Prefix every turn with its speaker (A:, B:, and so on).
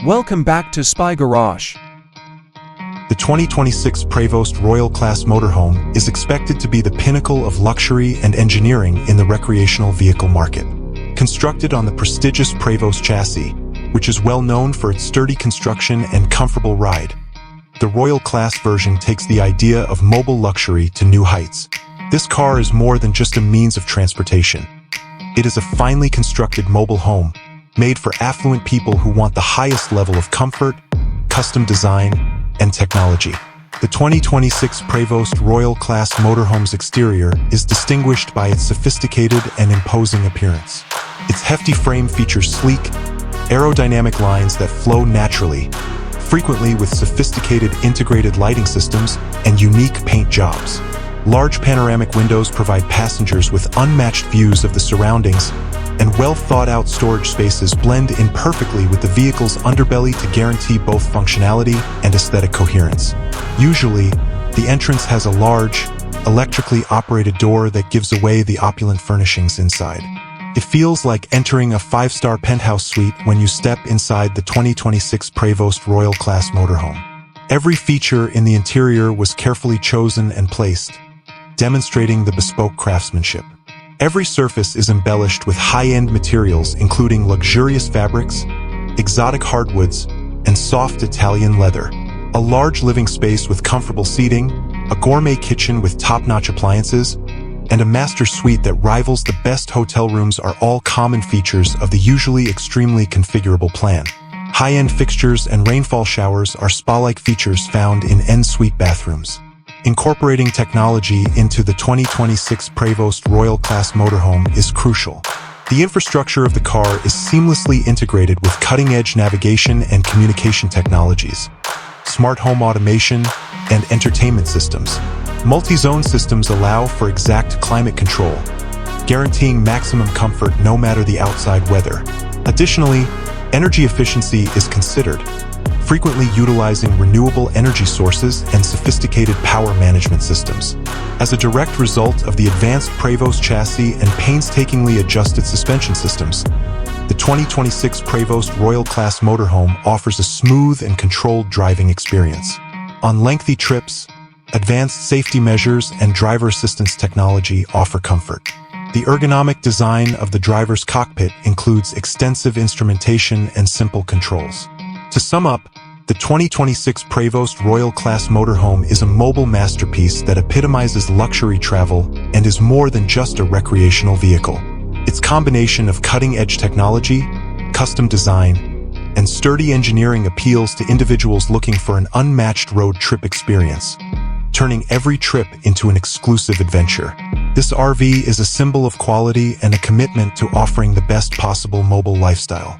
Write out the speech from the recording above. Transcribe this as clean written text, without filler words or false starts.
A: Welcome back to Spy Garage.
B: The 2026 Prevost Royal Class Motorhome is expected to be the pinnacle of luxury and engineering in the recreational vehicle market. Constructed on the prestigious Prevost chassis, which is well known for its sturdy construction and comfortable ride, the Royal Class version takes the idea of mobile luxury to new heights. This car is more than just a means of transportation. It is a finely constructed mobile home, made for affluent people who want the highest level of comfort, custom design, and technology. The 2026 Prevost Royal Class Motorhome's exterior is distinguished by its sophisticated and imposing appearance. Its hefty frame features sleek, aerodynamic lines that flow naturally, frequently with sophisticated integrated lighting systems and unique paint jobs. Large panoramic windows provide passengers with unmatched views of the surroundings, and well-thought-out storage spaces blend in perfectly with the vehicle's underbelly to guarantee both functionality and aesthetic coherence. Usually, the entrance has a large, electrically operated door that gives away the opulent furnishings inside. It feels like entering a five-star penthouse suite when you step inside the 2026 Prevost Royal Class Motorhome. Every feature in the interior was carefully chosen and placed, demonstrating the bespoke craftsmanship. Every surface is embellished with high-end materials including luxurious fabrics, exotic hardwoods, and soft Italian leather. A large living space with comfortable seating, a gourmet kitchen with top-notch appliances, and a master suite that rivals the best hotel rooms are all common features of the usually extremely configurable plan. High-end fixtures and rainfall showers are spa-like features found in en-suite bathrooms. Incorporating technology into the 2026 Prevost Royal Class Motorhome is crucial. The infrastructure of the car is seamlessly integrated with cutting-edge navigation and communication technologies, smart home automation, and entertainment systems. Multi-zone systems allow for exact climate control, guaranteeing maximum comfort no matter the outside weather. Additionally, energy efficiency is considered, frequently utilizing renewable energy sources and sophisticated power management systems. As a direct result of the advanced Prevost chassis and painstakingly adjusted suspension systems, the 2026 Prevost Royal Class Motorhome offers a smooth and controlled driving experience. On lengthy trips, advanced safety measures and driver assistance technology offer comfort. The ergonomic design of the driver's cockpit includes extensive instrumentation and simple controls. To sum up, the 2026 Prevost Royal Class Motorhome is a mobile masterpiece that epitomizes luxury travel and is more than just a recreational vehicle. Its combination of cutting-edge technology, custom design, and sturdy engineering appeals to individuals looking for an unmatched road trip experience, turning every trip into an exclusive adventure. This RV is a symbol of quality and a commitment to offering the best possible mobile lifestyle.